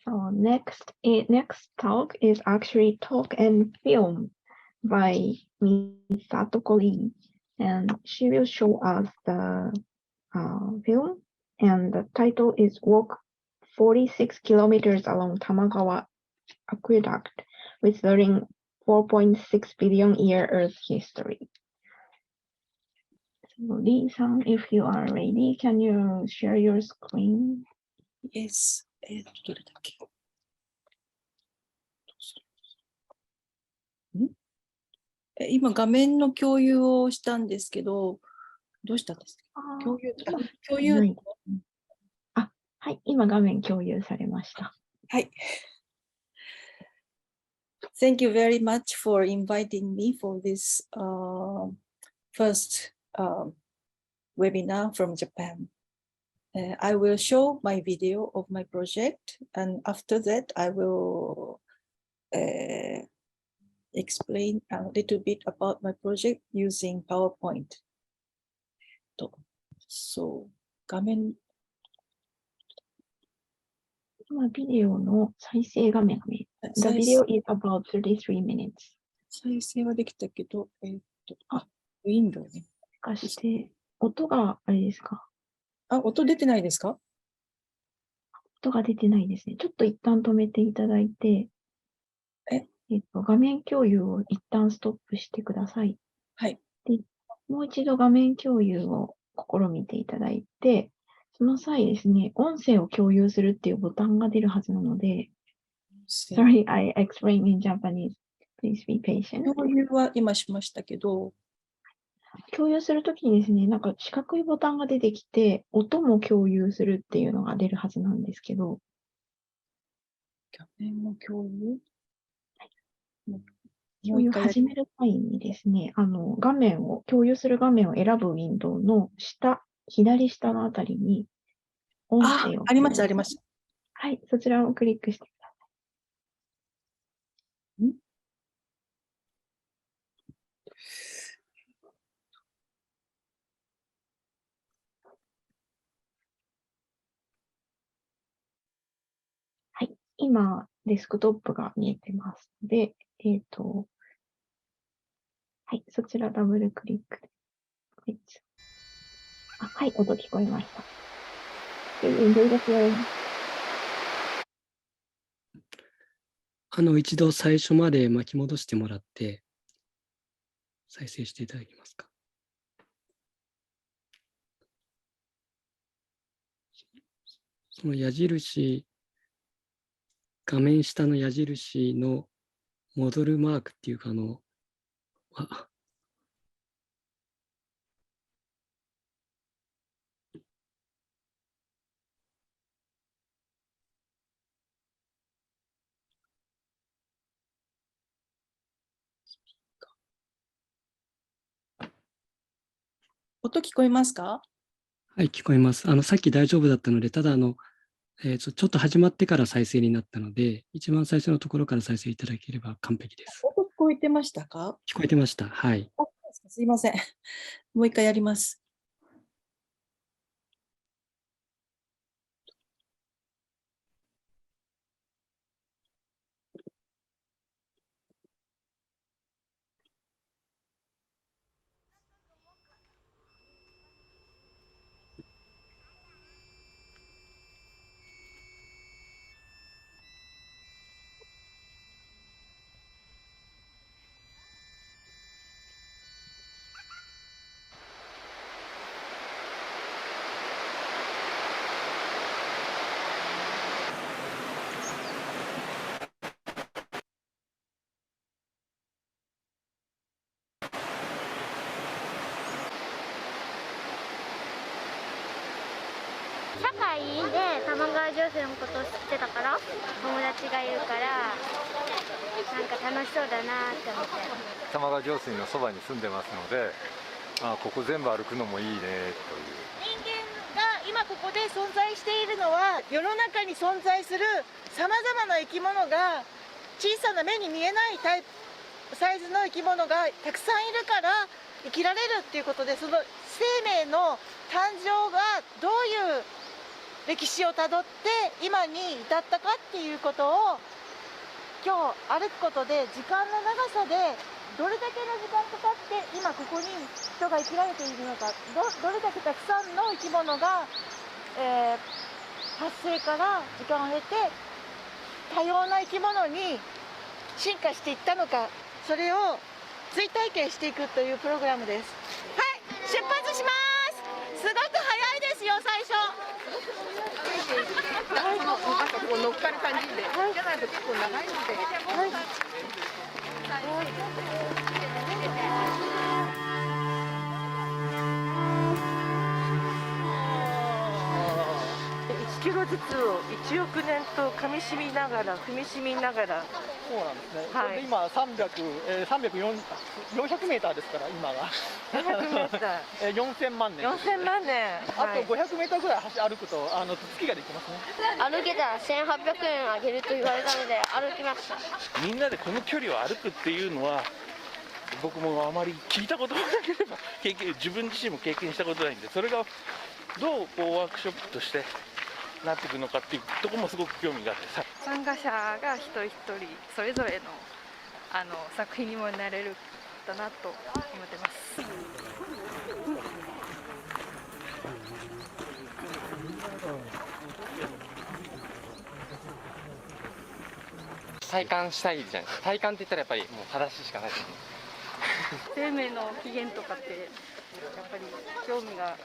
So next talk is actually talk and film by Miss Satoko LEE, and she will show us the film, and the title is Walk 46 kilometers along Tamagawa Aqueduct, withering 4.6 billion year Earth history. So Lee-san, if you are ready, can you share your screen? Yes. どれだっけ今画面の共有をしたんですけど、どうしたんですか？共有。はい、今画面共有されました。はい。Thank you very much for inviting me for this first webinar from Japan. I will show my video of my project, and after that I will explain a little bit about my project using PowerPoint. So, 画面。今、ビデオの再生画面が見える。The video is about 33 minutes. 再生はできたけど、ウィンドウね。かして、音があれですか？音出てないですか？音が出てないですね。ちょっと一旦止めていただいて、画面共有を一旦ストップしてください。はい。で、もう一度画面共有を試みていただいて、その際ですね、音声を共有するっていうボタンが出るはずなので、Sorry, I explain in Japanese. Please be patient. 共有は今しましたけど、共有するときにですね、なんか四角いボタンが出てきて、音も共有するっていうのが出るはずなんですけど。画面の共有？共有始める際にですね、共有する画面を選ぶウィンドウの左下のあたりに、音声を。ありました、ありました。はい、そちらをクリックしてください。はい、今、デスクトップが見えてますので、はい、そちらダブルクリックで。はい、音聞こえました。一度最初まで巻き戻してもらって、再生していただけますか。その矢印、画面下の矢印の戻るマークっていうか、音聞こえますか？はい、聞こえます。さっき大丈夫だったので、ただちょっと始まってから再生になったので、一番最初のところから再生いただければ完璧です。音聞こえてましたか？聞こえてました。はい。すいません。もう一回やります。社会で玉川上水のことを知ってたから友達がいるからなんか楽しそうだなって思って。玉川上水のそばに住んでますので、ここ全部歩くのもいいねという。人間が今ここで存在しているのは世の中に存在するさまざまな生き物が小さな目に見えないサイズの生き物がたくさんいるから生きられるっていうことで、その生命の誕生がどういう歴史をたどって今に至ったかっていうことを今日歩くことで時間の長さでどれだけの時間かかって今ここに人が生きられているのか、どれだけたくさんの生き物が、発生から時間を経て多様な生き物に進化していったのか、それを追体験していくというプログラムです。はい、出発します。すごく早いですよ、最初。なんかこう乗っかる感じで、じゃないと結構長いので。1キロずつを1億年と噛み締みながら踏み締みながら。そうなんですね。はい、それで今400メーターですから今が。400メーター。4000万年。4000万年。あと500メーターぐらい歩くと月ができますね。歩けたら1800円あげると言われたので歩きました。みんなでこの距離を歩くっていうのは僕もあまり聞いたことがなければ自分自身も経験したことないんで、それがどうこうワークショップとしてなっていくのかっていうところもすごく興味があってさ、参加者が一人一人それぞれの作品にもなれるだなと思ってます。体感したいじゃないですか。体感って言ったらやっぱりもう裸足しかないですね。生命の起源とかってやっぱり興味が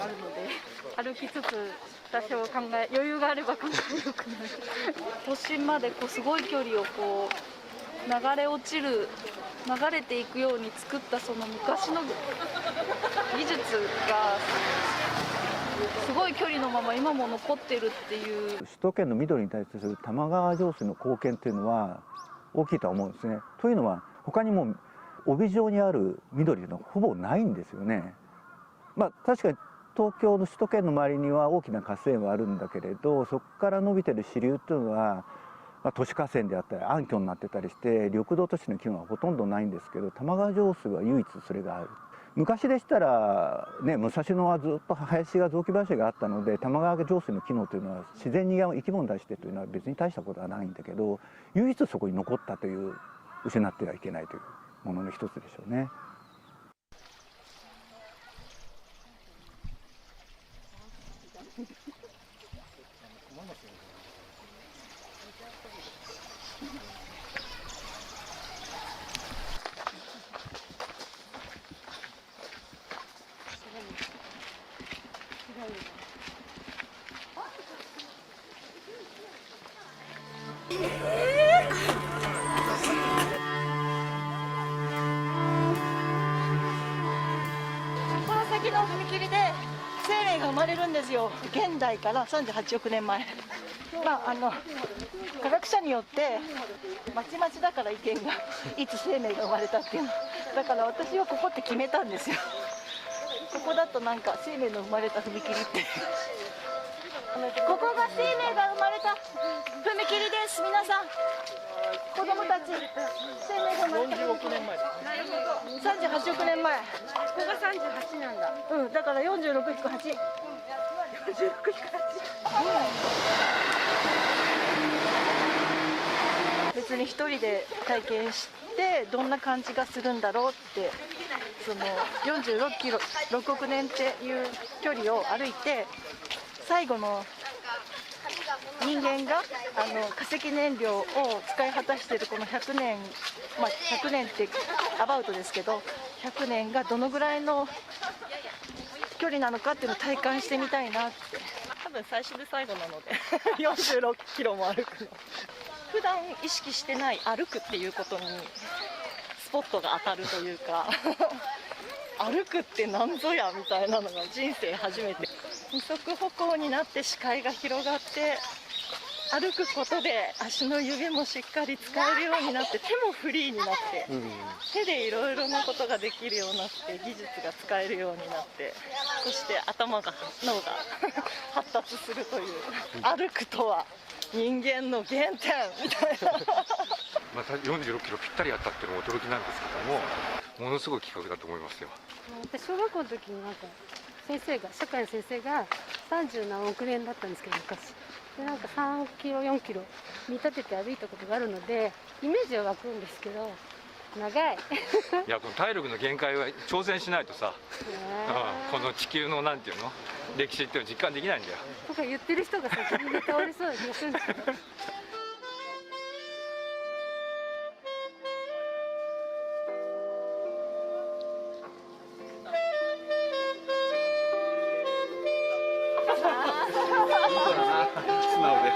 あるので、歩きつつ多少余裕があれば考えよくなる。都心まですごい距離をこう流れていくように作ったその昔の技術がすごい距離のまま今も残ってるっていう。首都圏の緑に対する玉川上水の貢献っていうのは大きいとは思うんですね。というのは他にも帯状にある緑というのはほぼないんですよね。確かに東京の首都圏の周りには大きな河川はあるんだけれど、そこから伸びてる支流っていうのは、都市河川であったり暗渠になってたりして緑道としての機能はほとんどないんですけど、玉川上水は唯一それがある。昔でしたら、武蔵野はずっと林が雑木林があったので、玉川上水の機能というのは自然に生き物に対してというのは別に大したことはないんだけど、唯一そこに残ったという、失ってはいけないというものの一つでしょうね。この先の踏切で生命が生まれるんですよ。現代から38億年前。科学者によってまちまちだから意見がいつ生命が生まれたっていうのだから、私はここって決めたんですよ。ここだとなんか生命の生まれた踏切ってここが生命が生まれた踏切です。皆さん、子供たち、生命が生まれた40億年前です。38億年前。ここが38なんだ。だから46-8。46-8。別に一人で体験してどんな感じがするんだろうって、その46キロ6億年っていう距離を歩いて、最後の人間が化石燃料を使い果たしているこの100年、100年ってアバウトですけど、100年がどのぐらいの距離なのかっていうのを体感してみたいなって。多分最初で最後なので46キロも歩くの。普段意識してない歩くっていうことにスポットが当たるというか歩くってなんぞやみたいなのが人生初めて。二足歩行になって視界が広がって、歩くことで足の指もしっかり使えるようになって、手もフリーになって、手でいろいろなことができるようになって、技術が使えるようになって、そして脳が発達するという、歩くとは人間の原点みたいなまた46キロぴったりあったっていうのも驚きなんですけども、ものすごい企画だと思いますよ。小学校の時に先生が社会の先生が30何億年だったんですけど昔でなんか3キロ4キロ見立てて歩いたことがあるのでイメージは湧くんですけど長いいやこの体力の限界は挑戦しないとさ、この地球のなんていうの歴史っていうのを実感できないんだよとか言ってる人が先に倒れそうな気がするんですけど素直で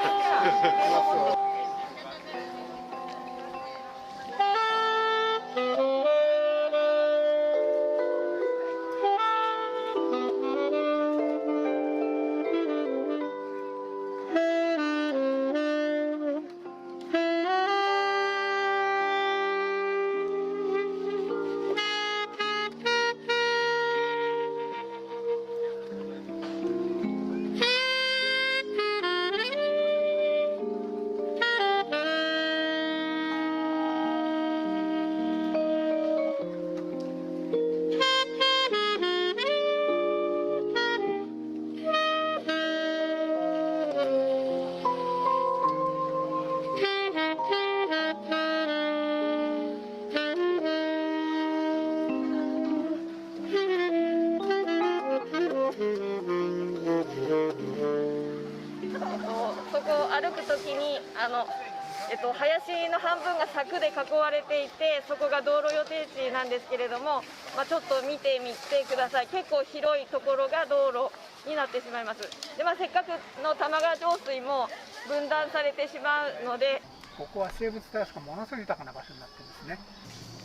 そこを歩くときに林の半分が柵で囲われていてそこが道路予定地なんですけれども、ちょっと見てみてください。結構広いところが道路になってしまいます。で、せっかくの玉川上水も分断されてしまうのでここは生物多様性がものすごい豊かな場所になってるんですね。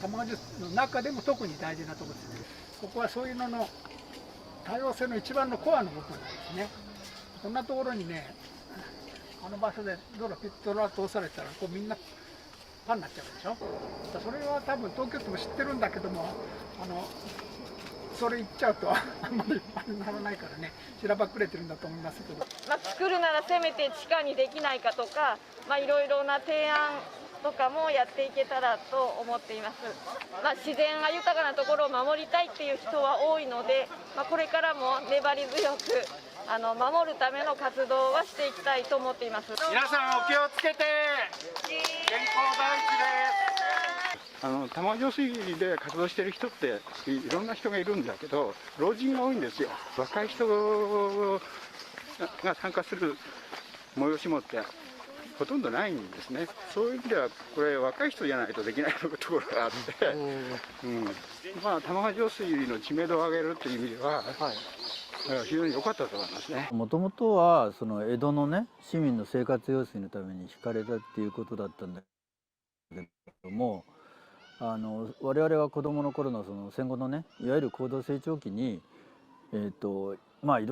玉川上水の中でも特に大事なところですね。ここはそういうのの多様性の一番のコアの部分なんですね。こんなところにね、あの場所で道路ピットラ通されたらこうみんなパンになっちゃうでしょ。それは多分東京都も知ってるんだけどもそれ言っちゃうとあんまりパンにならないからね、しらばっくれてるんだと思いますけど、作るならせめて地下にできないかとか、いろいろな提案とかもやっていけたらと思っています。自然が豊かなところを守りたいっていう人は多いので、これからも粘り強く守るための活動はしていきたいと思っています。皆さんお気をつけて、健康第一です。玉川上水で活動している人っていろんな人がいるんだけど、老人が多いんですよ。若い人が参加する催しもってほとんどないんですね。そういう意味ではこれ若い人じゃないとできないところがあって、玉川上水の知名度を上げるという意味では、非常に良かったと思いますね。もともとはその江戸のね市民の生活用水のために引かれたっていうことだったんだけども、我々は子どもの頃のその戦後のねいわゆる高度成長期にいろ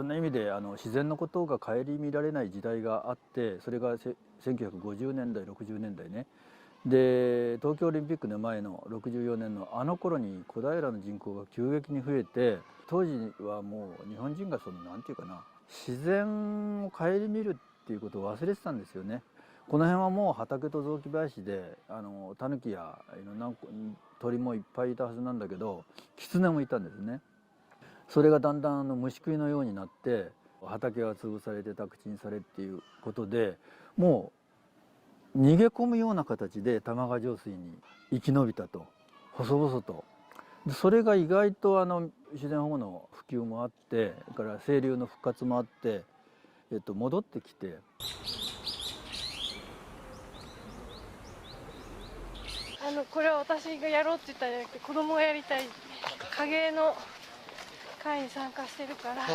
んな意味で自然のことが顧みられない時代があって、それが1950年代60年代ね。で東京オリンピックの前の64年のあの頃に小平の人口が急激に増えて、当時はもう日本人がなんていうかな、自然を顧みるっていうことを忘れてたんですよね。この辺はもう畑と雑木林でタヌキやいろんな鳥もいっぱいいたはずなんだけど、キツネもいたんですね。それがだんだん虫食いのようになって畑が潰されて宅地にされっていうことで、もう逃げ込むような形で玉川上水に生き延びたと、細々と。それが意外と自然保護の普及もあって、それから清流の復活もあって、戻ってきて。これは私がやろうって言ったんじゃなくて子供がやりたい影の会に参加してるから、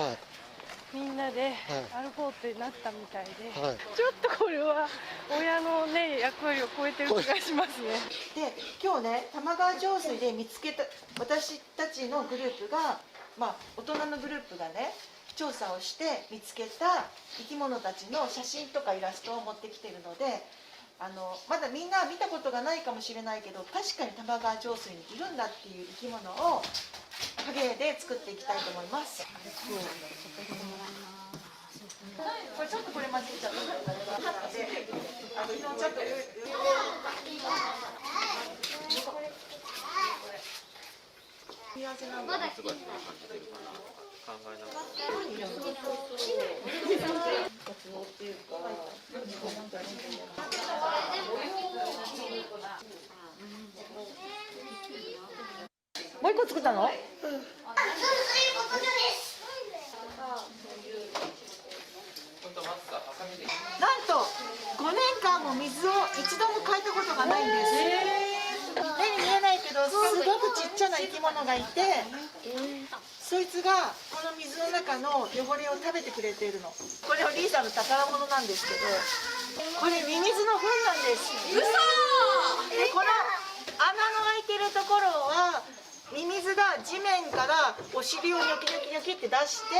みんなで歩こうってなったみたいで、ちょっとこれは親のね役割を超えてる気がしますね。で今日ね玉川上水で見つけた私たちのグループが、大人のグループがね調査をして見つけた生き物たちの写真とかイラストを持ってきてるので、まだみんな見たことがないかもしれないけど、確かに玉川上水にいるんだっていう生き物を影で作っていきたいと思います。これちょっとこれ混ぜちゃったから、貼ってちょっと組み合わせなんだ。考えながら。もう一個作ったの？なんと5年間も水を一度も変えたことがないんです。目に見えないけどすごくちっちゃな生き物がいて、そいつがこの水の中の汚れを食べてくれているの。これはリーさんの宝物なんですけど、これミミズの糞なんです。嘘！でこの穴の開いてるところはミミズが地面からお尻をニョキニョキニョキって出して、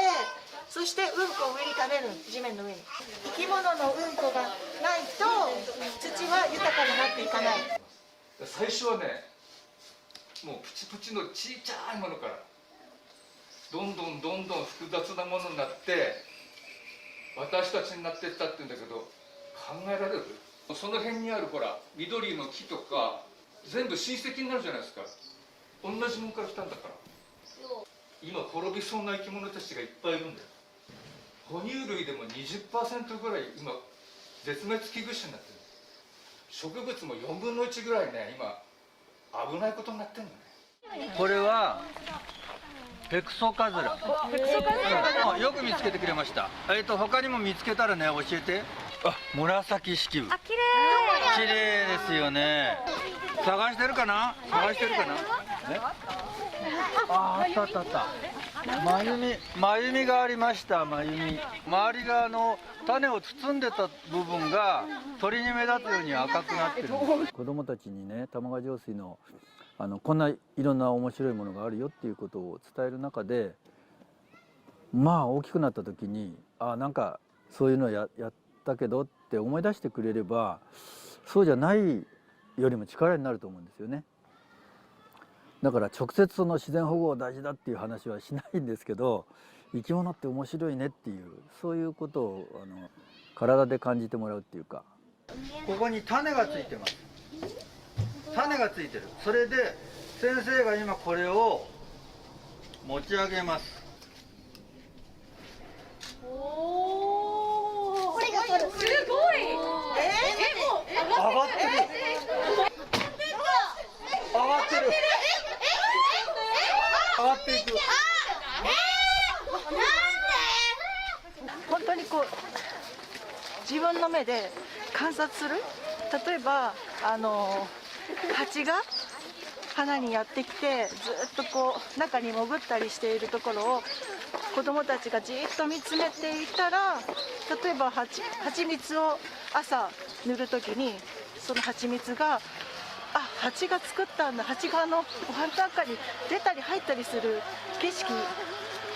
そしてうんこを上に食べる、地面の上に。生き物のうんこがないと土は豊かになっていかない。最初はね、もうプチプチのちっちゃいものからどんどん複雑なものになって私たちになっていったって言うんだけど、考えられる？その辺にあるほら緑の木とか全部親戚になるじゃないですか。同じものから来たんだから。今滅びそうな生き物たちがいっぱいいるんだよ。哺乳類でも 20% ぐらい今絶滅危惧種になってる。植物も4分の1ぐらいね、今危ないことになってるんだね。これはペクソカズラ。よく見つけてくれました。他にも見つけたらね、教えて。あ、紫式部。あ、綺麗。綺麗ですよね。探してるかな？探してるかな？あったあったあった。真弓がありました。真弓。周りが種を包んでた部分が鳥に目立つように赤くなってる。子供たちにね、玉川上水のこんないろんな面白いものがあるよっていうことを伝える中で、まあ大きくなった時になんかそういうのやったけどって思い出してくれれば、そうじゃないよりも力になると思うんですよね。だから直接その自然保護大事だっていう話はしないんですけど、生き物って面白いねっていう、そういうことを体で感じてもらうっていうか。ここに種がついてます。種がついてる。それで先生が今これを持ち上げます。おお、これがすごい。もう上がってる。上がってる。上がっていく。本当にこう自分の目で観察する。例えば蜂が花にやってきて、ずっとこう中に潜ったりしているところを子どもたちがじっと見つめていたら、例えば蜂蜜を朝塗る時にその蜂蜜が蜂が作ったんだ、蜂がお花の中に出たり入ったりする景色、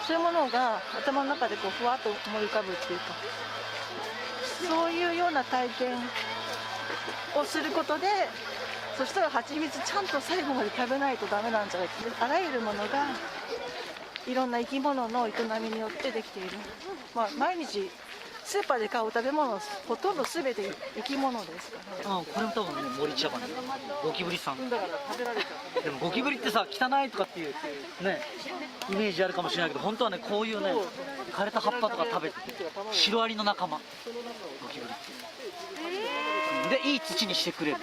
そういうものが頭の中でこうふわっと思い浮かぶっていうか、そういうような体験をすることで、そしたら蜂蜜ちゃんと最後まで食べないとダメなんじゃないか。あらゆるものがいろんな生き物の営みによってできている。毎日スーパーで買う食べ物ほとんど全て生き物ですからね。これも多分ね、森茶葉ね、ゴキブリさん。だから食べられちゃう。でもゴキブリってさ、汚いとかっていうねイメージあるかもしれないけど、本当はね、こういうね枯れた葉っぱとか食べてて、シロアリの仲間ゴキブリってでいい土にしてくれる。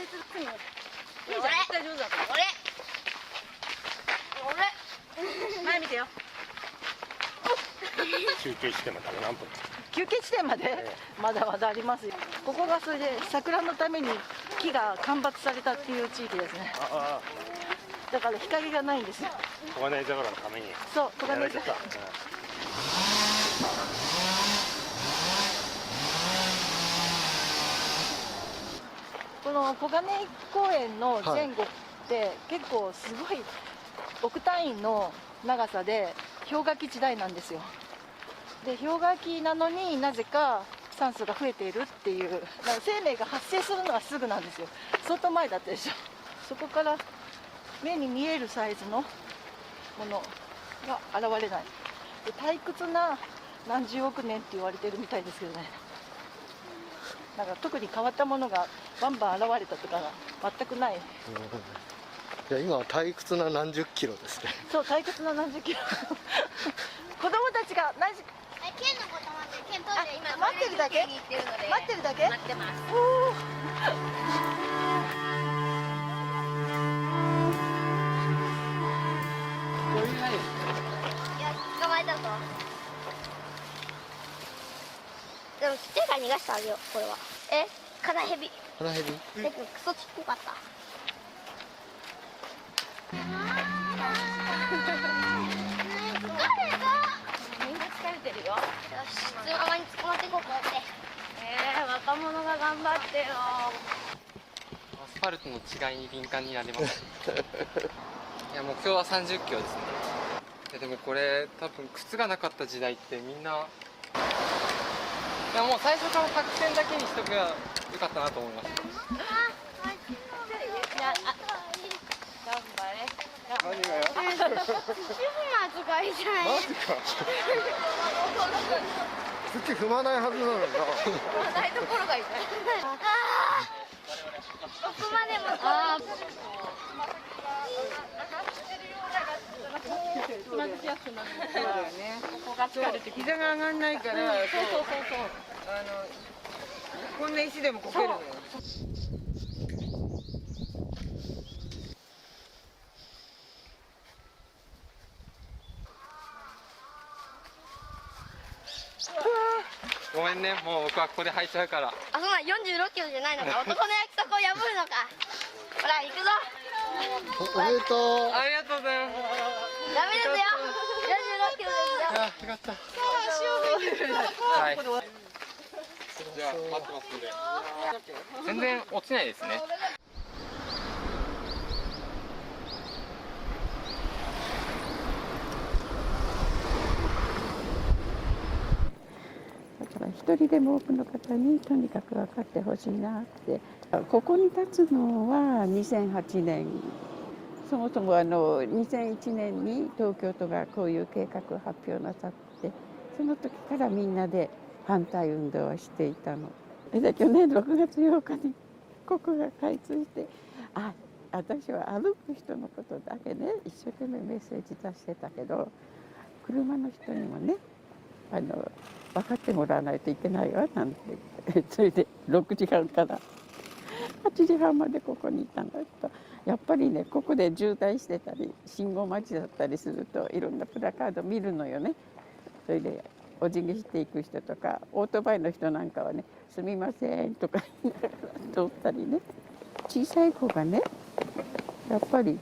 前見てよ。休憩地点まで何分？休憩地点までまだまだありますよ。ここがそれで桜のために木が間伐されたっていう地域ですね。だから日陰がないんですよ。黄金桜のために。そう、黄金桜。この黄金公園の前後って結構すごい億単位の長さで氷河期時代なんですよ。で氷河期なのになぜか酸素が増えているっていう、だから生命が発生するのはすぐなんですよ。相当前だったでしょ。そこから目に見えるサイズのものが現れない。で退屈な何十億年って言われてるみたいですけどね。なんか特に変わったものがバンバン現れたとかが全くない。いや今は退屈な何十キロですね。そう、退屈な何十キロ。子供た違う。何時？県のこと待って、県取って今待ってるだけ？に行ってるので。待ってるだけ？待ってます。おー。いや、捕まえたぞ。でもちっちゃいから逃がしてあげよう、これは。カナヘビ。カナヘビ？クソちっこかった。みんな疲れてるよ。よし、普通のままに捕まっていこう、こうやって。若者が頑張ってよ。アスファルトの違いに敏感になります。いや、目標は30キロですね。いやでもこれ多分靴がなかった時代ってみんな、いやもう最初から白線だけにしとけばよかったなと思いました。頑張れ。何がよ。土踏まずがいいじゃない。マジか。土踏まないはずなのにな。踏まないところがいいじゃない。どこまでも。つまずきやすくなる。そうだよね。ここが疲れて膝が上がんないから、そう。こんな石でもこけるのよ。ごめんね、もう僕はここで履いちゃうから。あ、そんな46キロじゃないのか。男の約束を破るのか。ほら、行くぞ。おめでとう。ありがとうございます。ダメですよ。46キロですよ。あ、よかった。はい。じゃあ待ってますんで。全然落ちないですね。一人でも多くの方にとにかく分かってほしいなって。ここに立つのは2008年。そもそも2001年に東京都がこういう計画を発表なさって、その時からみんなで反対運動をしていたの。で去年6月8日にここが開通して、私は歩く人のことだけね一生懸命メッセージ出してたけど、車の人にもね分かってもらわないといけないわなんて言って、それで6時半から8時半までここにいたんだけど、やっぱりねここで渋滞してたり信号待ちだったりするといろんなプラカード見るのよね。それでお辞儀していく人とか、オートバイの人なんかはね「すみません」とか言いながら通ったりね。小さい子がねやっぱり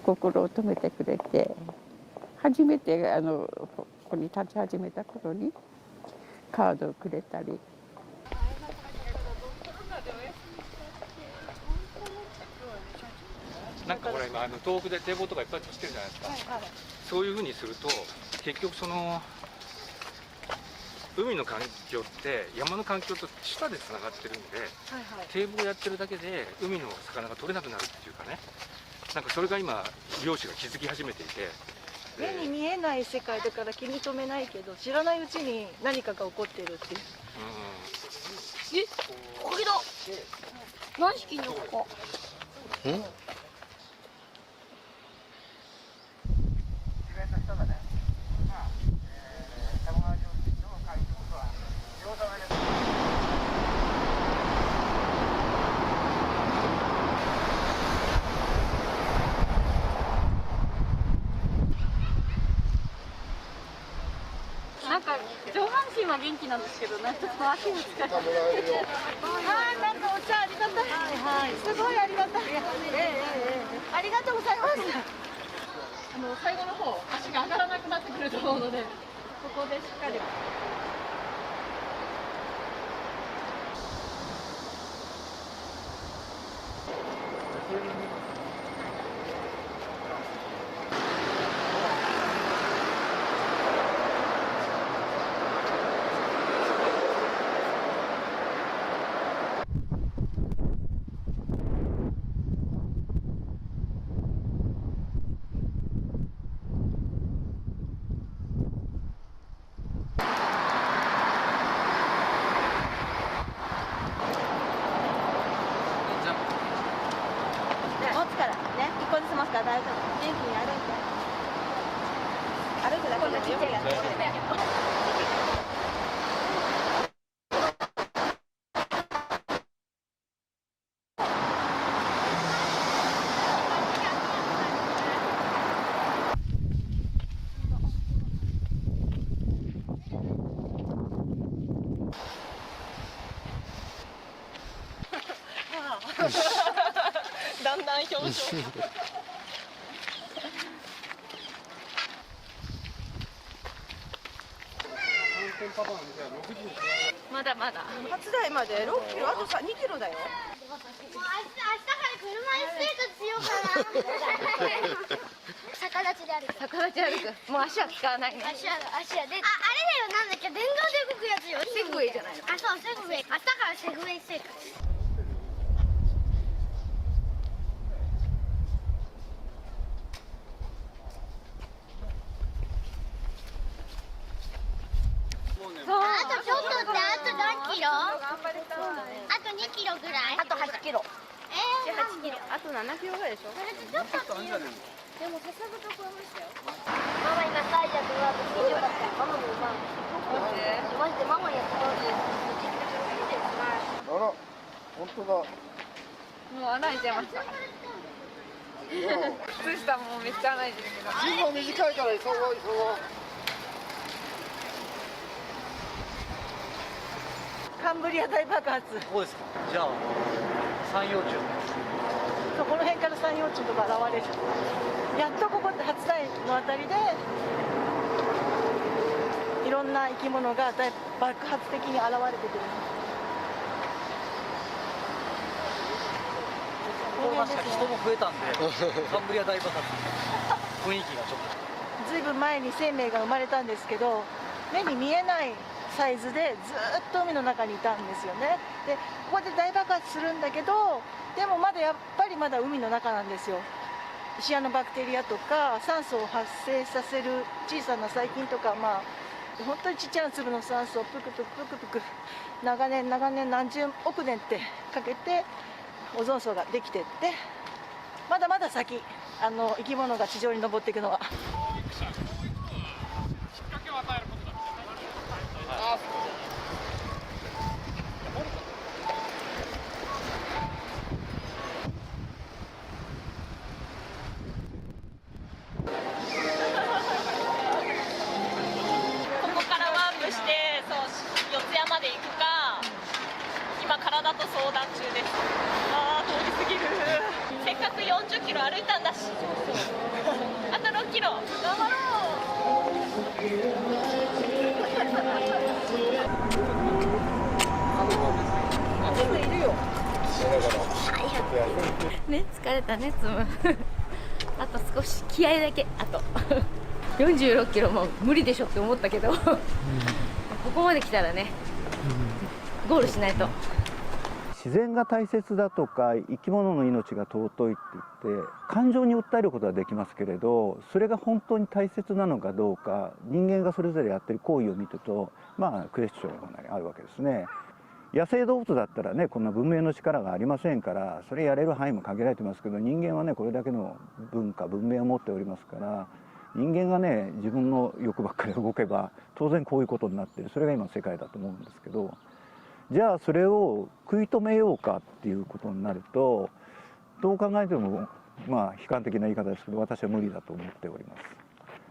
心を止めてくれて、初めてここに立ち始めた頃にカードをくれたり。なんかほら今東北で堤防とかいっぱい走ってるじゃないですか、そういうふうにすると結局その海の環境って山の環境と地下でつながってるんで、堤防やってるだけで海の魚が取れなくなるっていうかね、なんかそれが今漁師が気づき始めていて、目に見えない世界だから気に留めないけど、知らないうちに何かが起こってるっていう。ここだ。何匹いるのここ。なんか上半身は元気なんですけど、なんかちょっと足に疲れて。なんかお茶ありがたい。すごいありがたい。ありがとうございます。最後の方足が上がらなくなってくると思うので、ここでしっかり。こだんだん表情まだまだ初台まで6キロ、あと2キロだよ。もう明日から車椅子生活しようかな。逆立ちで歩く。逆立ち歩く。もう足は使わないね。足はで。あれだよ、なんだっけ、電動で動くやつよ。セグウェイじゃないの。あ、そう、セグウェイ。明日からセグウェイ生活。あとちょっとってあと何キロ？あと2キロぐらい？あと8キロ。8キロ。あと7キロぐらいでしょ。それでちょっとっていうの。でもさすがと超えましたよ。ママ今サイジャーとうわってよかった。ママもうまい。マジでママやったので。あら、本当だ。もう穴開いちゃいました。靴下もめっちゃ穴開いてるけど。芯も短いから急ごう急ごう。カンブリア大爆発。ここですか。じゃあ三葉虫。そう、この辺から三葉虫とか現れる。やっとここって初台のあたりでいろんな生き物が爆発的に現れてくる。確かに人も増えたんで、カンブリア大爆発雰囲気がちょっと。ずいぶん前に生命が生まれたんですけど、目に見えないサイズでずっと海の中にいたんですよね。でここで大爆発するんだけど、でもやっぱりまだ海の中なんですよ。シアノバクテリアとか酸素を発生させる小さな細菌とか、本当にちっちゃな粒の酸素をプクプクプクプク長年何十億年ってかけてオゾン層ができてって、まだまだ先、生き物が地上に登っていくのは。ここからワープして、四谷まで行くか、今体と相談中です。あー、通り過ぎる。せっかく40キロ歩いたんだし。あと6キロ、頑張ろう。いるよ。ね、疲れたね、つむ。あと少し、気合だけ、あと。46キロも無理でしょって思ったけど、ここまで来たらね、ゴールしないと。自然が大切だとか生き物の命が尊いって言って感情に訴えることはできますけれど、それが本当に大切なのかどうか、人間がそれぞれやってる行為を見てるとクエスチョンがあるわけですね。野生動物だったらね、こんな文明の力がありませんから、それやれる範囲も限られてますけど、人間はねこれだけの文化文明を持っておりますから、人間がね自分の欲ばっかり動けば当然こういうことになってる。それが今世界だと思うんですけど、じゃあそれを食い止めようかっていうことになると、どう考えても悲観的な言い方ですけど、私は無理だと思っており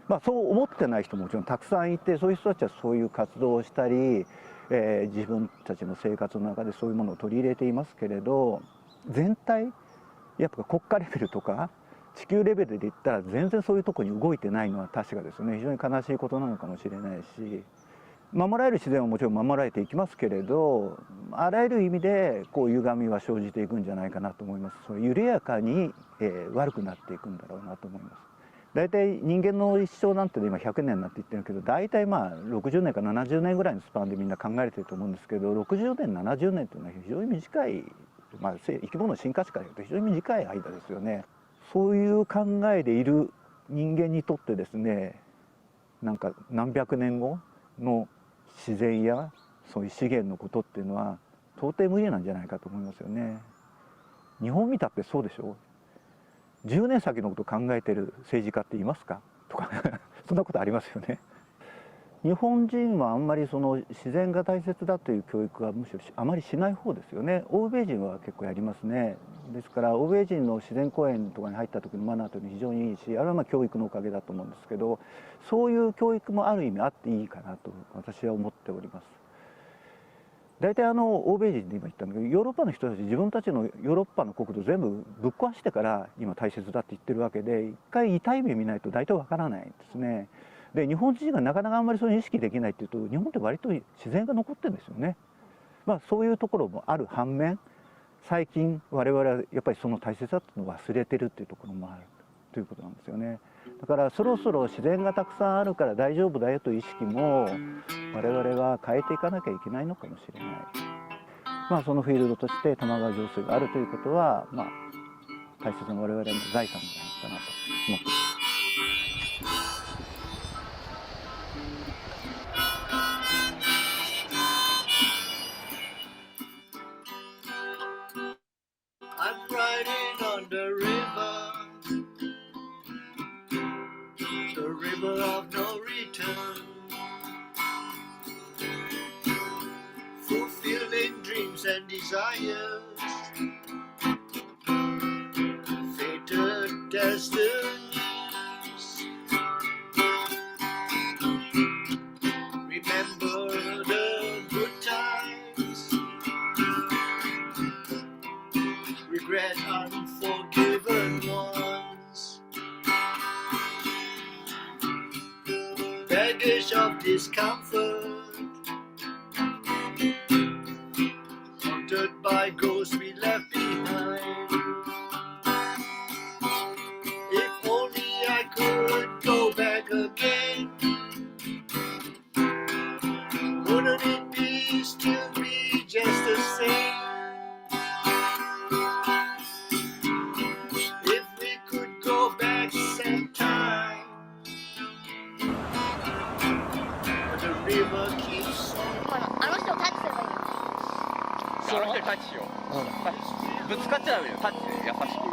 ます。そう思ってない人ももちろんたくさんいて、そういう人たちはそういう活動をしたり、自分たちの生活の中でそういうものを取り入れていますけれど、全体やっぱ国家レベルとか地球レベルで言ったら全然そういうところに動いてないのは確かですよね。非常に悲しいことなのかもしれないし、守られる自然はもちろん守られていきますけれど、あらゆる意味で歪みは生じていくんじゃないかなと思います。それ緩やかに、悪くなっていくんだろうなと思います。大体人間の一生なんて今100年なんて言ってるけど、大体60年から70年ぐらいのスパンでみんな考えてると思うんですけど、60年70年というのは非常に短い、生き物の進化史から言うと非常に短い間ですよね。そういう考えでいる人間にとってですね、なんか何百年後の自然やそういう資源のことっていうのは到底無理なんじゃないかと思いますよね。日本見たってそうでしょ。10年先のことを考えてる政治家っていますかとかそんなことありますよね。日本人はあんまりその自然が大切だという教育はむしろあまりしない方ですよね。欧米人は結構やりますね。ですから欧米人の自然公園とかに入った時のマナーというのは非常にいいし、あれは教育のおかげだと思うんですけど、そういう教育もある意味あっていいかなと私は思っております。大体欧米人で今言ったんだけど、ヨーロッパの人たち自分たちのヨーロッパの国土全部ぶっ壊してから今大切だって言ってるわけで、一回痛い目見ないと大体わからないんですね。で日本人がなかなかあんまりそういう意識できないっていうと、日本って割と自然が残ってるんですよね。そういうところもある反面、最近我々はやっぱりその大切さっていうのを忘れてるっていうところもあるということなんですよね。だからそろそろ自然がたくさんあるから大丈夫だよという意識も我々は変えていかなきゃいけないのかもしれない。そのフィールドとして玉川上水があるということは、大切な我々の財産じゃないかなと思っています。I'm riding on the river of no return, fulfilling dreams and desires, fated destinies. Remember the good times, regret unforgiven ones, baggage of discomfort, haunted by ghosts we left behind. If only I could go back again, wouldn't it be still be just the same? river keeps on. あの人をタッチすればいいの。あの人にタッチしよう。ぶつかっちゃダメよ。タッチで優しく。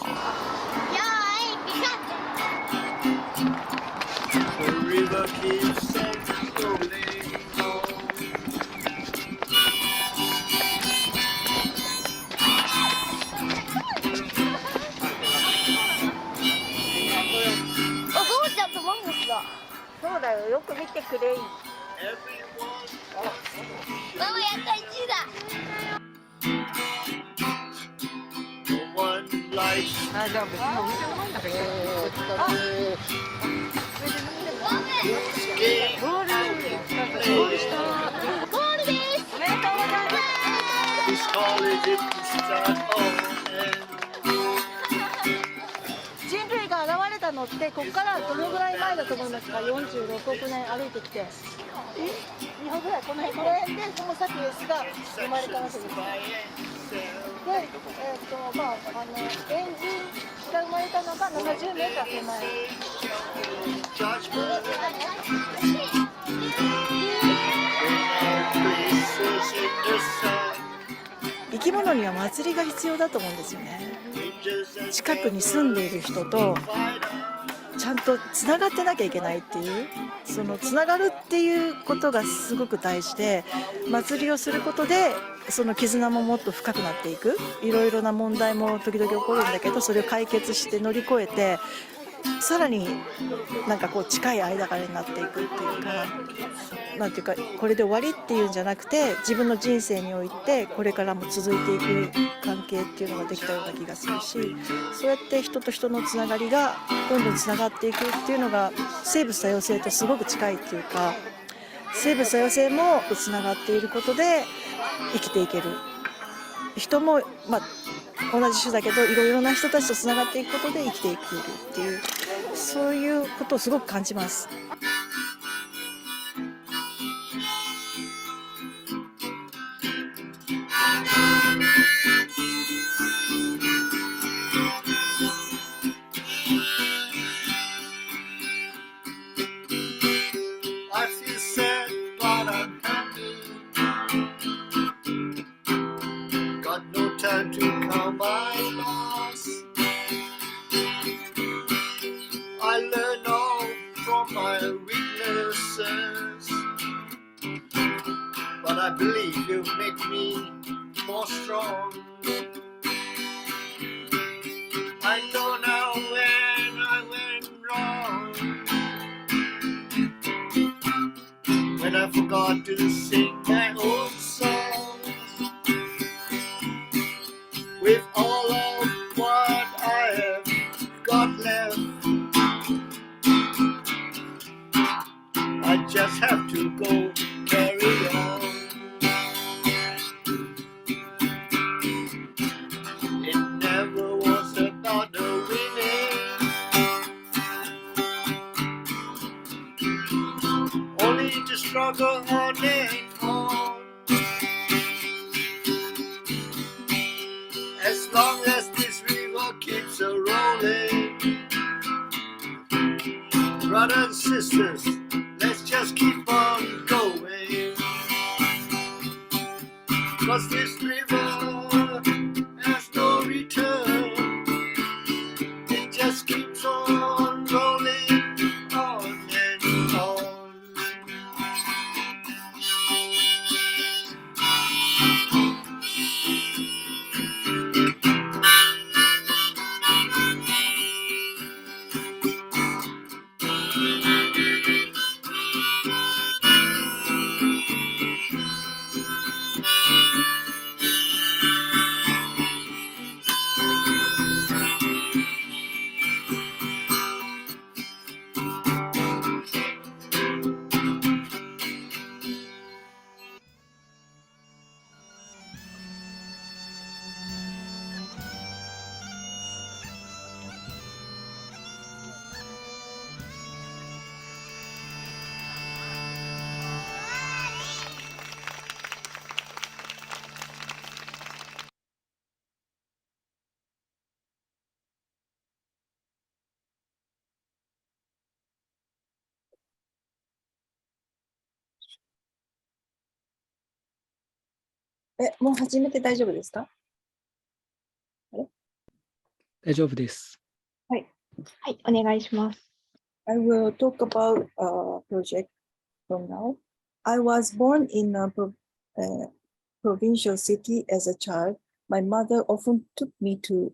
The river keeps on rolling on. おゴーちゃんとマンモスだ。そうだよ。よく見てくれ。ママやった1位だ。あ、じゃあ別にお店の前だけど。ゴールした。ゴールです。おめでとうございます。人類が現れたのってここからどのぐらい前だと思いますか。46億年歩いてきて。2歩ぐらいこの辺でその先Sが生まれたわけです。で、エンジンが生まれたのが70メーター手前。生き物には祭りが必要だと思うんですよね。近くに住んでいる人とちゃんとつながってなきゃいけないっていう、そのつながるっていうことがすごく大事で、祭りをすることでその絆ももっと深くなっていく。いろいろな問題も時々起こるんだけど、それを解決して乗り越えて、さらになんかこう近い間柄になっていくっていうか、なんていうか、これで終わりっていうんじゃなくて、自分の人生においてこれからも続いていく関係っていうのができたような気がするし、そうやって人と人のつながりがどんどんつながっていくっていうのが生物多様性とすごく近いっていうか、生物多様性もつながっていることで生きていける。人も同じ種だけどいろいろな人たちとつながっていくことで生きていくっていう、そういうことをすごく感じます。I feel sad, but I'm happy. Got no time to count my loss. I learn all from my weaknesses, but I believe you make me more strong. I know now when I went wrong, when I forgot to sing my own song. useless. Let's just keep on going. 'Cause this river has no return. It just keeps on rolling on and on. Eh, もう始めて大丈夫ですか？大丈夫です。はい、お願いします。I will talk about a project from now. I was born in a provincial city as a child. My mother often took me to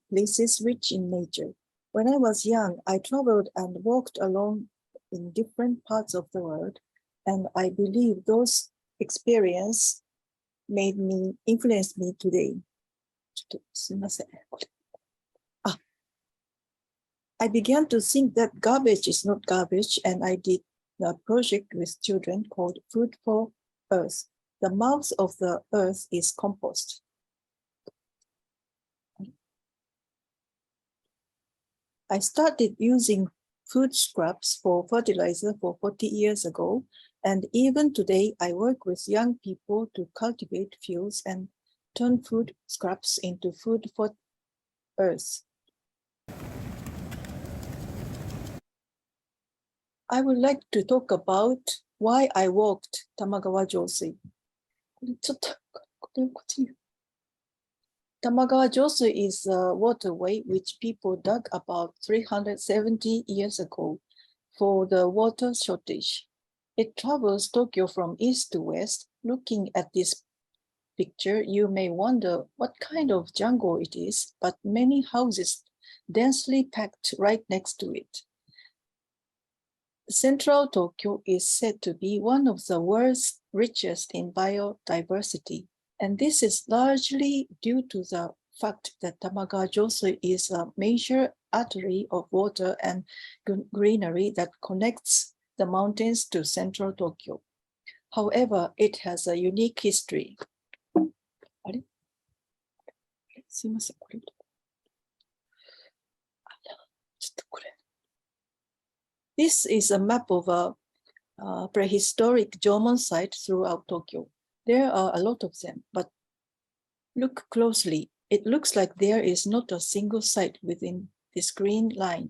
places rich in nature. When I was young, I traveled and walked along in different parts of the world, and I believe those experiences influenced me today. ちょっとすみません。I began to think that garbage is not garbage, and I did a project with children called Food for Earth. The mouth of the earth is compost. I started using food scraps for fertilizer for 40 years ago, and even today I work with young people to cultivate fields and turn food scraps into food for earth. I would like to talk about why I walked Tamagawa Josui. ちょっとこっちに。Tamagawa Josui is a waterway which people dug about 370 years ago for the water shortage. It travels Tokyo from east to west. Looking at this picture, you may wonder what kind of jungle it is, but many houses densely packed right next to it. Central Tokyo is said to be one of the world's richest in biodiversity, and this is largely due to the fact that Tamagawa Josui is a major artery of water and greenery that connects the mountains to central Tokyo. However, it has a unique history. あれ？すいません、これ。ちょっとこれ。This is a map of a prehistoric Jomon site throughout Tokyo. There are a lot of them, but look closely. It looks like there is not a single site within this green line.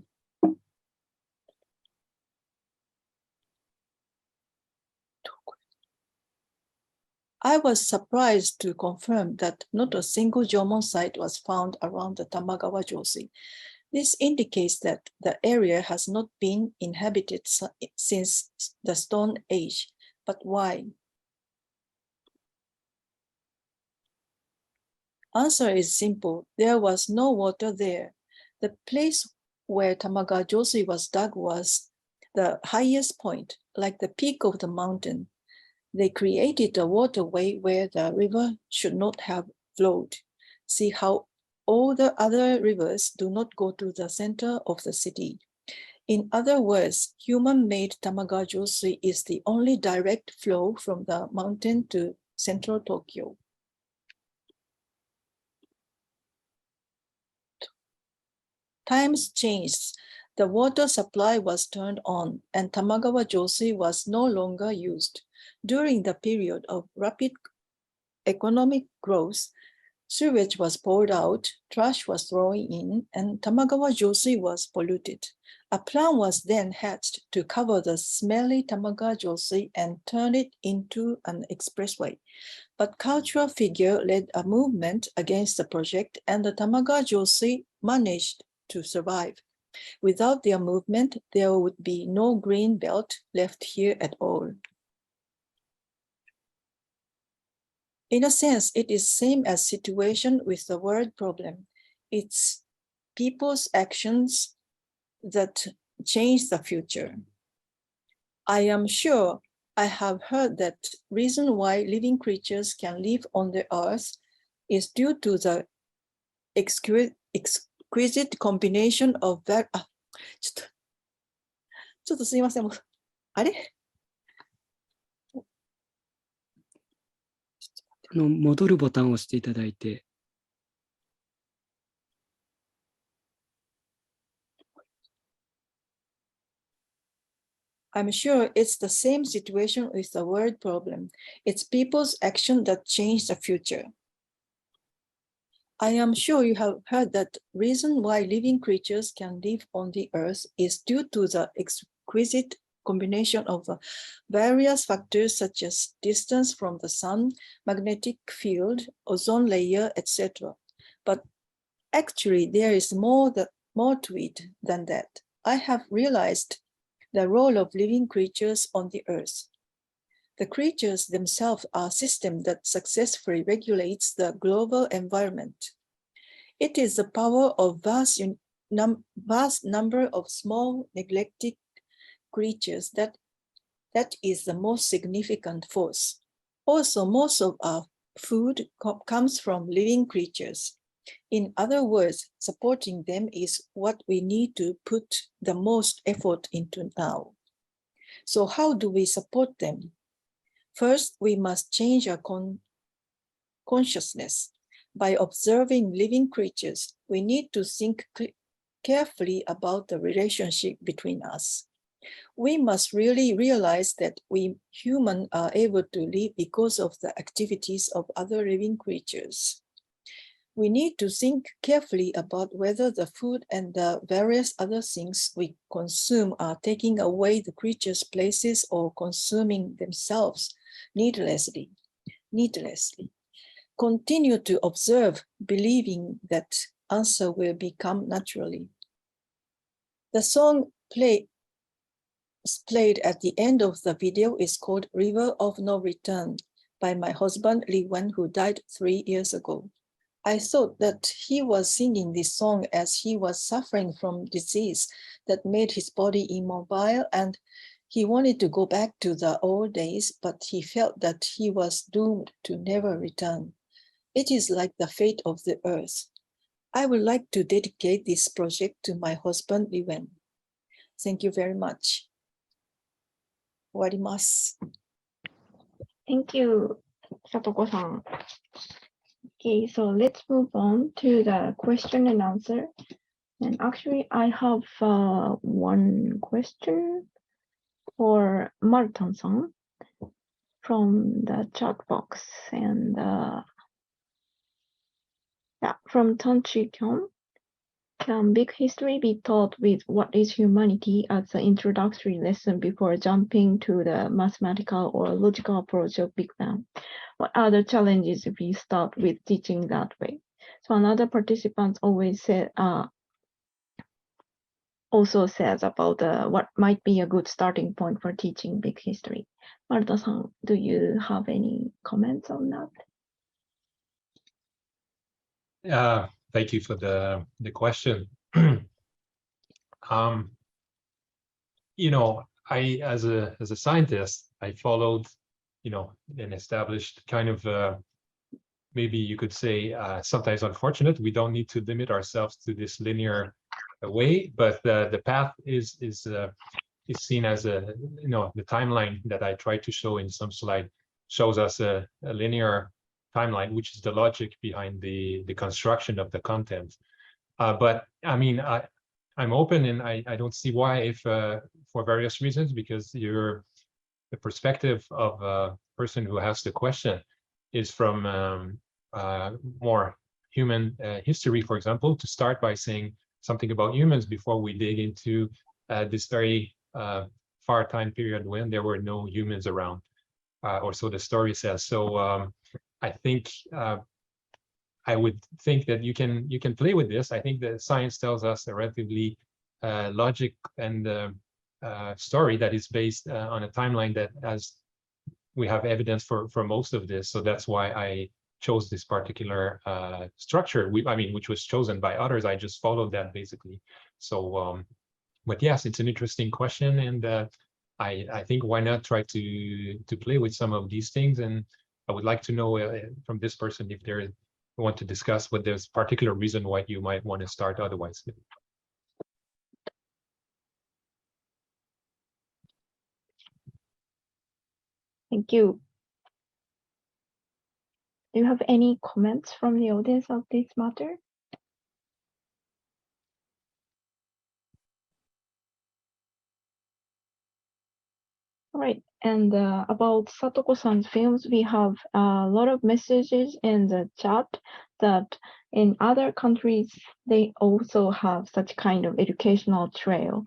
I was surprised to confirm that not a single Jomon site was found around the Tamagawa Josui. This indicates that the area has not been inhabited since the Stone Age. But why? Answer is simple. There was no water there. The place where Tamagawa Josui was dug was the highest point, like the peak of the mountain. They created a waterway where the river should not have flowed. See how all the other rivers do not go to the center of the city. In other words, human-made Tamagawa Josui is the only direct flow from the mountain to central Tokyo. Times changed. The water supply was turned on, and Tamagawa Josui was no longer used. During the period of rapid economic growth, sewage was poured out, trash was thrown in, and Tamagawa Josui was polluted. A plan was then hatched to cover the smelly Tamagawa Josui and turn it into an expressway. But cultural figure led a movement against the project, and the Tamagawa Josui managed to survive. Without their movement, there would be no green belt left here at all. In a sense, it is same as situation with the word problem. It's people's actions that change the future. I am sure I have heard that reason why living creatures can live on the earth is due to the exquisite combination of that. ちょっとすいません。あれ戻るボタンを押していただいて。I'm sure it's the same situation with the word problem. It's people's action that change the future. I am sure you have heard that reason why living creatures can live on the earth is due to the exquisite combination of various factors such as distance from the sun, magnetic field, ozone layer, etc. But actually, there is more to it than that. I have realized the role of living creatures on the earth. The creatures themselves are a system that successfully regulates the global environment. It is the power of vast number of small neglected creatures that is the most significant force. Also, most of our food comes from living creatures. In other words, supporting them is what we need to put the most effort into now. So how do we support them? First, we must change our consciousness. By observing living creatures, we need to think carefully about the relationship between us. We must really realize that we humans are able to live because of the activities of other living creatures. We need to think carefully about whether the food and the various other things we consume are taking away the creatures' places or consuming themselves needlessly. Continue to observe, believing that answer will become naturally. The song played at the end of the video is called River of No Return by my husband Lee Wen, who died 3 years ago. I thought that he was singing this song as he was suffering from disease that made his body immobile, and he wanted to go back to the old days, but he felt that he was doomed to never return. It is like the fate of the earth. I would like to dedicate this project to my husband, Lee Wen. Thank you very much. 終わります。Thank you, Satoko-san. Okay, so let's move on to the question and answer. And actually, I have one question for Martin-san from the chat box. And from Tanchi-kyon. Can big history be taught with what is humanity as an introductory lesson before jumping to the mathematical or logical approach of Big Bang? What are the challenges if you start with teaching that way? So another participant also says about what might be a good starting point for teaching big history. Maruta-san, do you have any comments on that? Thank you for the question. You know, I as a scientist, I followed, you know, an established kind of maybe you could say sometimes unfortunate. We don't need to limit ourselves to this linear way, but the path is seen as a, you know, the timeline that I tried to show in some slide shows us a linear timeline, which is the logic behind the construction of the content. But I mean, I'm open, and I don't see why, if for various reasons, because the perspective of a person who asks the question is from more human history, for example, to start by saying something about humans before we dig into this very far time period when there were no humans around, or so the story says. So I think I would think that you can play with this. I think that science tells us a relatively logic and story that is based on a timeline that we have evidence for most of this. So that's why I chose this particular structure. Which was chosen by others. I just followed that basically. So, but yes, it's an interesting question, and I think why not try to play with some of these things. And I would like to know from this person if they want to discuss what there's particular reason why you might want to start otherwise. Thank you. Do you have any comments from the audience of this matter? All right, and about Satoko-san's films, we have a lot of messages in the chat that in other countries, they also have such kind of educational trail.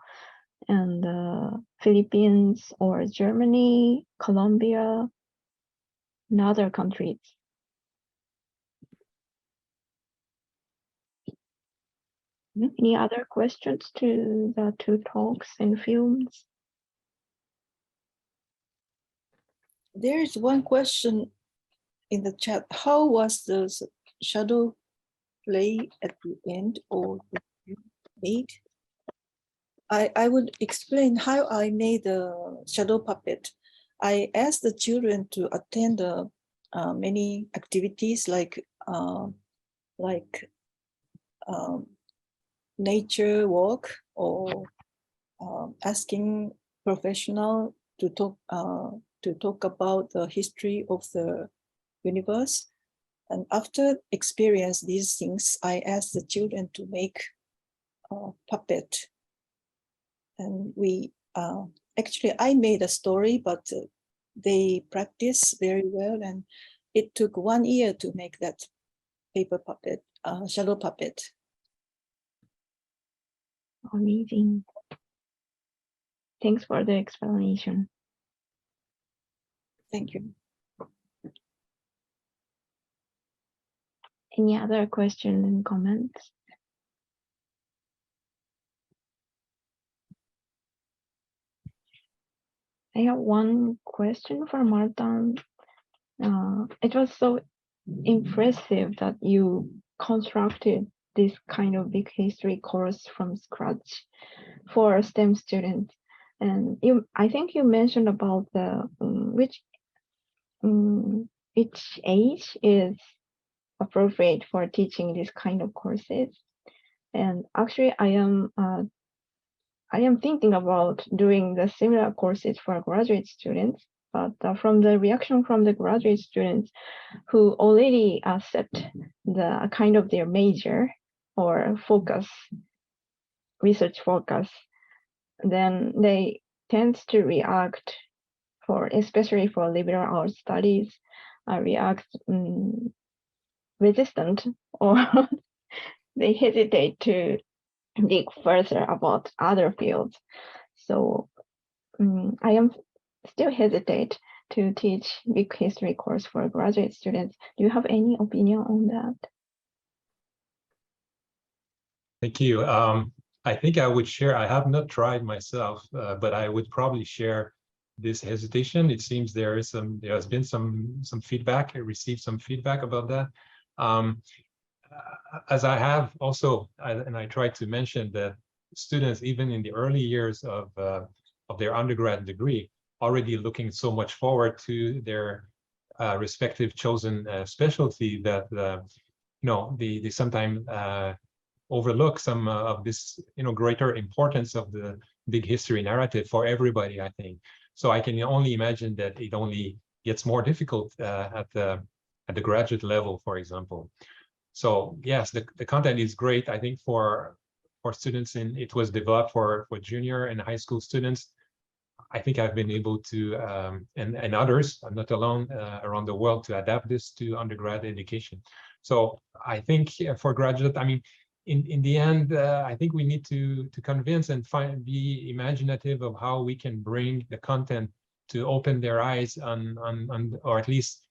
And Philippines or Germany, Colombia, and other countries. Any other questions to the two talks and films? There is one question in the chat. How was the shadow play at the end or made? I would explain how I made the shadow puppet. I asked the children to attend many activities like nature walk or asking professional to talk about the history of the universe. And after experience these things, I asked the children to make a puppet. And we actually, I made a story, but they practiced very well. And it took 1 year to make that paper puppet, shadow puppet. Amazing. Thanks for the explanation. Thank you. Any other questions and comments? I have one question for Martin. It was so impressive that you constructed this kind of big history course from scratch for STEM students. And I think you mentioned about the which age is appropriate for teaching this kind of courses. And actually, I am thinking about doing the similar courses for graduate students, but from the reaction from the graduate students who already set the kind of their major or focus, research focus, then they tend to react especially for liberal arts studies, react resistant, or they hesitate to dig further about other fields. So I am still hesitate to teach big history course for graduate students. Do you have any opinion on that? Thank you. I think I would share, I have not tried myself, but I would probably share this hesitation. It seems there has been some feedback. I received some feedback about that. As I have also, and I tried to mention that students, even in the early years of their undergrad degree, already looking so much forward to their respective chosen specialty that they sometimes overlook some of this greater importance of the big history narrative for everybody, I think. So I can only imagine that it only gets more difficult at the graduate level, for example. So yes, the content is great. I think for students, it was developed for junior and high school students. I think I've been able to, and others, I'm not alone, around the world to adapt this to undergrad education. So I think for graduate, in the end, I think we need to convince and be imaginative of how we can bring the content to open their eyes on or at least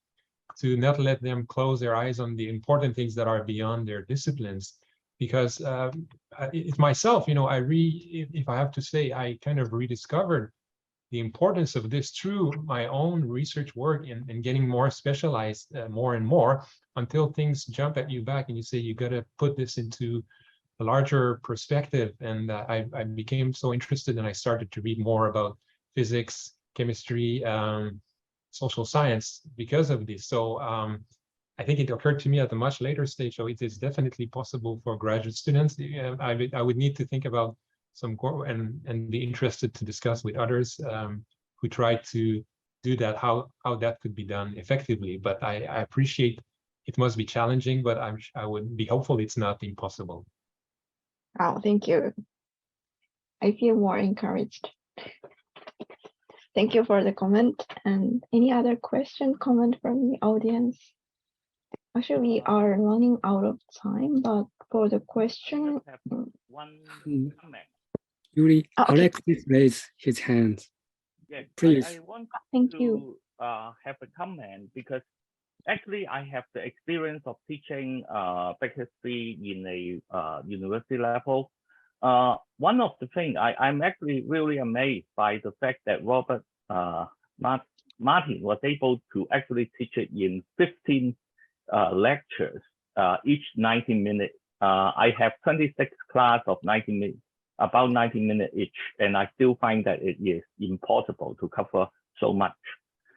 to not let them close their eyes on the important things that are beyond their disciplines. Because it's myself, you know, if I have to say, I kind of rediscovered the importance of this through my own research work and getting more specialized more and more, until things jump at you back and you say, you got to put this into a larger perspective. And I became so interested, and I started to read more about physics, chemistry, social science because of this. So I think it occurred to me at a much later stage, so it is definitely possible for graduate students. I would need to think about some and be interested to discuss with others who try to do that, how that could be done effectively. But I appreciate it must be challenging, but I would be hopeful it's not impossible. Oh, thank you. I feel more encouraged. Thank you for the comment. And any other question, comment from the audience? Actually, we are running out of time, but for the question, Yuri, okay. Alexis raised his hand. Yes, Please. I want Thank to you. have a comment, because actually I have the experience of teaching back history in a university level. One of the things I'm actually really amazed by the fact that Robert Martin was able to actually teach it in 15 lectures, each 90 minutes. I have 26 class of 90 minutes, about 90 minutes each, and I still find that it is impossible to cover so much.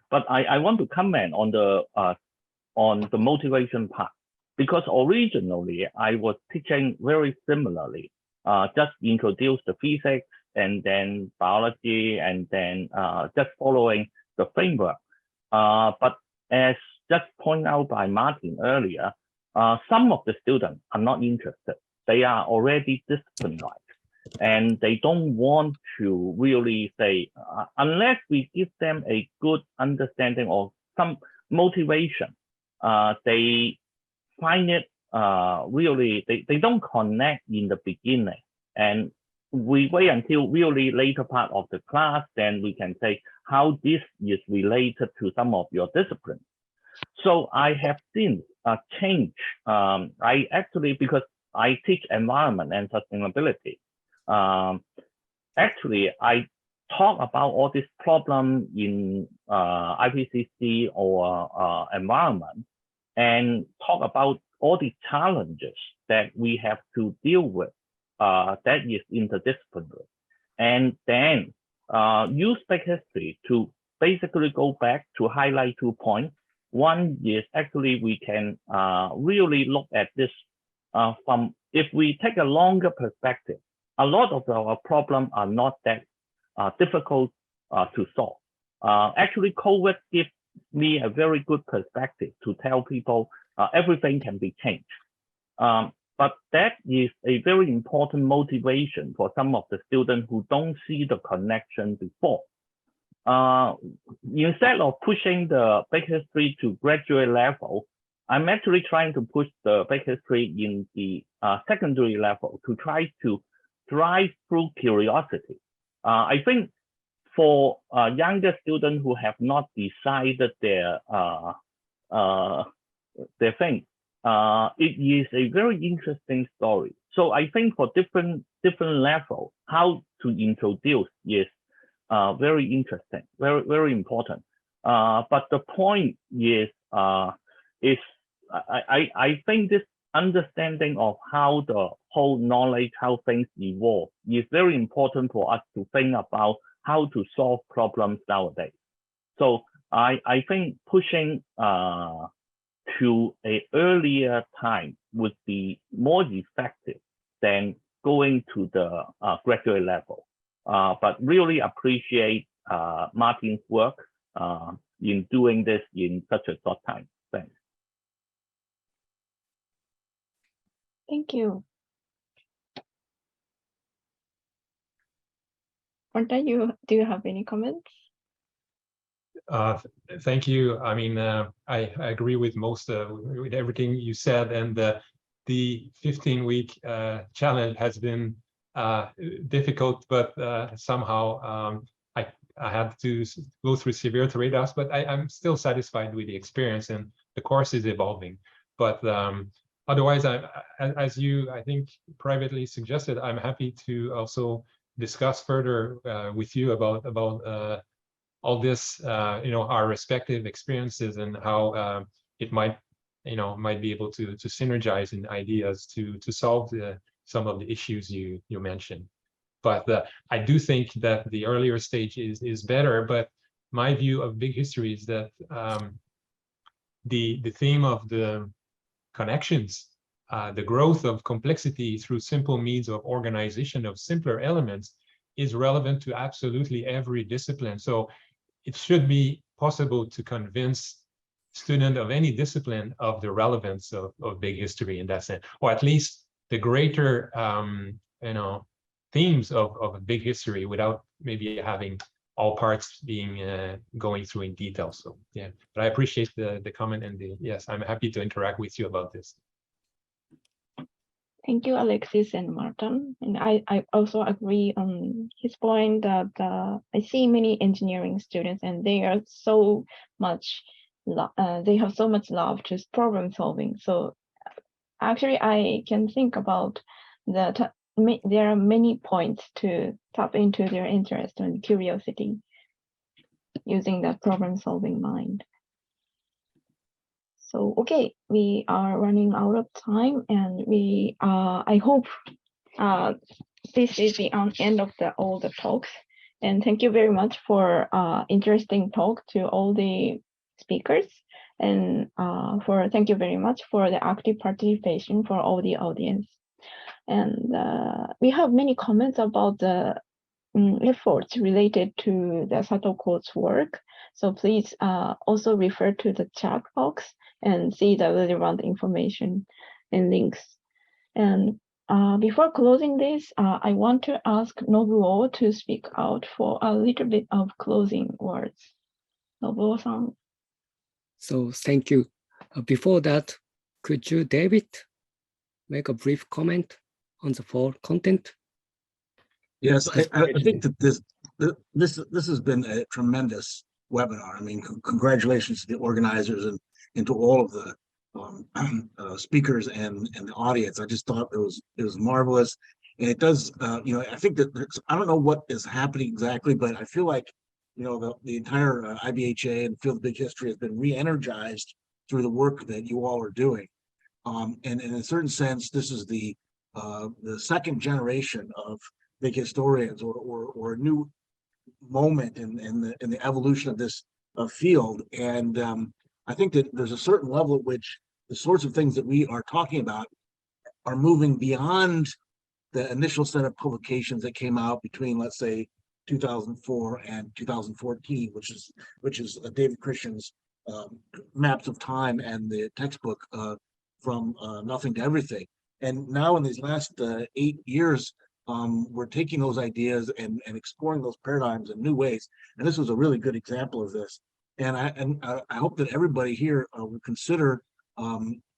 But I want to comment on the motivation part, because originally I was teaching very similarly, just introduce the physics and then biology, and then just following the framework. But as just pointed out by Martin earlier, some of the students are not interested. They are already disciplined, and they don't want to really say, unless we give them a good understanding or some motivation, they find it really, they don't connect in the beginning. And we wait until really later part of the class, then we can say how this is related to some of your disciplines. So I have seen a change. I actually, because I teach environment and sustainability, actually I talk about all this problem in IPCC or environment, and talk about all the challenges that we have to deal with that is interdisciplinary, and then use back history to basically go back to highlight 2 points. One is actually we can really look at this from, if we take a longer perspective, a lot of our problems are not that difficult to solve. Actually, COVID gives me a very good perspective to tell people everything can be changed. But that is a very important motivation for some of the students who don't see the connection before. Instead of pushing the back history to graduate level, I'm actually trying to push the back history in the secondary level to try to drive through curiosity. I think for younger students who have not decided their thing, it is a very interesting story. So I think for different level, how to introduce is very interesting, very important. But the point is I think this understanding of how the whole knowledge, how things evolve, is very important for us to think about how to solve problems nowadays. So I think pushing to an earlier time would be more effective than going to the graduate level. But really appreciate Martin's work in doing this in such a short time. Thanks. Thank you. Marta, do you have any comments? Thank you. I mean, I agree with most with everything you said, and the 15-week challenge has been difficult, but somehow I had to go through severe trade-offs, but I'm still satisfied with the experience, and the course is evolving. But otherwise, as you, I think, privately suggested, I'm happy to also discuss further with you about all this, our respective experiences and how it might be able to synergize in ideas to solve some of the issues you mentioned. But I do think that the earlier stage is better. But my view of big history is that the theme of the connections, the growth of complexity through simple means of organization of simpler elements is relevant to absolutely every discipline. So it should be possible to convince students of any discipline of the relevance of big history in that sense, or at least the greater themes of big history without maybe having all parts being going through in detail. So yeah, but I appreciate the comment, and yes, I'm happy to interact with you about this. Thank you, Alexis and Martin. And I also agree on his point that I see many engineering students, and they are so much they have so much love to problem solving. So actually, I can think about that. There are many points to tap into their interest and curiosity using that problem solving mind. So, okay, we are running out of time, and I hope this is the end of all the talks. And thank you very much for interesting talk to all the speakers, and thank you very much for the active participation for all the audience. And we have many comments about the efforts related to the Satoko's work. So please also refer to the chat box and see the relevant information and links. And before closing this, I want to ask Nobuo to speak out for a little bit of closing words. Nobuo-san. So thank you. Before that, could you, David, make a brief comment on the full content? Yes, I think that this has been a tremendous webinar. I mean, congratulations to the organizers and to all of the speakers and the audience. I just thought it was marvelous, and it does. I think that I don't know what is happening exactly, but I feel like the entire IBHA and field of big history has been re-energized through the work that you all are doing. And in a certain sense, this is the second generation of big historians, or a new moment in the evolution of this field. And I think that there's a certain level at which the sorts of things that we are talking about are moving beyond the initial set of publications that came out between, let's say, 2004 and 2014, which is David Christian's Maps of Time and the textbook From Nothing to Everything. And now in these last 8 years, we're taking those ideas and exploring those paradigms in new ways. And this was a really good example of this. And I hope that everybody here will consider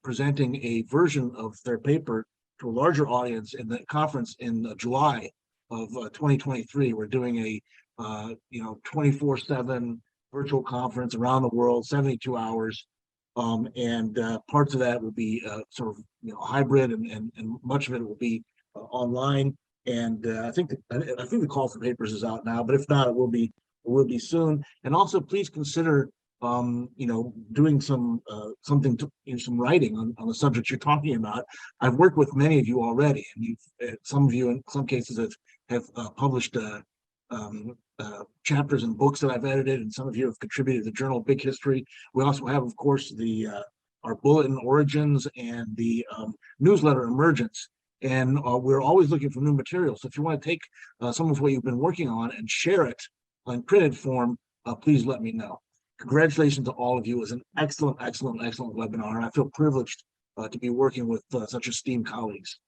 presenting a version of their paper to a larger audience in the conference in July of 2023. We're doing a 24/7 virtual conference around the world, 72 hours. And parts of that will be sort of hybrid, and much of it will be online. And I think the call for papers is out now, but if not, it will be soon. And also, please consider doing some writing on the subject you're talking about. I've worked with many of you already, and some of you in some cases have published chapters and books that I've edited, and some of you have contributed to the Journal of Big History. We also have, of course, our bulletin Origins and the newsletter Emergence. And we're always looking for new material. So if you want to take some of what you've been working on and share it in printed form, please let me know. Congratulations to all of you. It was an excellent webinar. And I feel privileged to be working with such esteemed colleagues.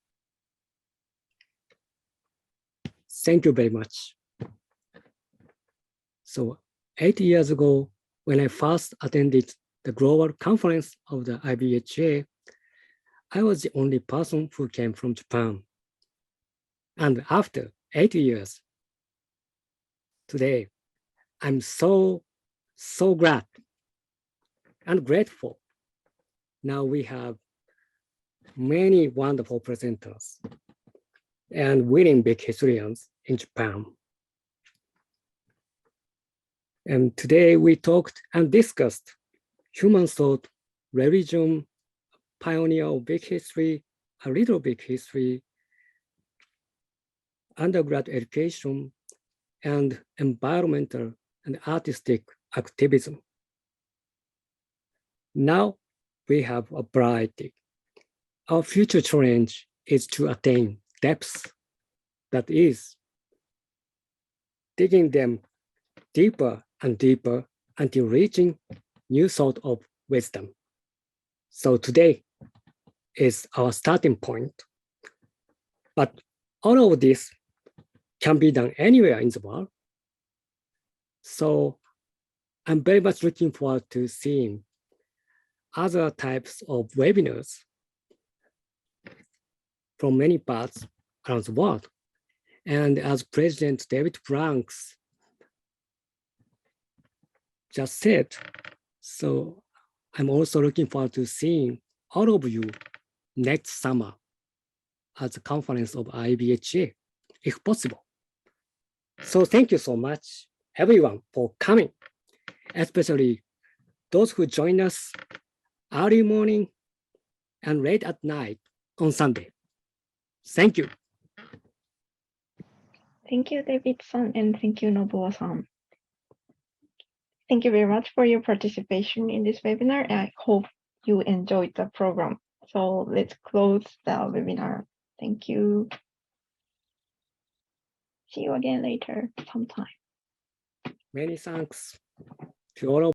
Thank you very much. So 8 years ago, when I first attended the global conference of the IBHA, I was the only person who came from Japan. And after 8 years, today, I'm so glad and grateful. Now we have many wonderful presenters and winning big historians in Japan. And today we talked and discussed human thought, religion, pioneer of big history, a little big history, undergrad education, and environmental and artistic activism. Now we have a variety. Our future challenge is to attain depth, that is, digging them deeper and deeper until reaching new sort of wisdom. So today is our starting point. But all of this can be done anywhere in the world. So I'm very much looking forward to seeing other types of webinars from many parts around the world. And as President David Franks just said, so I'm also looking forward to seeing all of you next summer at the conference of IBHA, if possible. So thank you so much, everyone, for coming, especially those who join us early morning and late at night on Sunday. Thank you. Thank you, David-san, and thank you, Nobuo-san. Thank you very much for your participation in this webinar. I hope you enjoyed the program. So let's close the webinar. Thank you. See you again later sometime. Many thanks to all of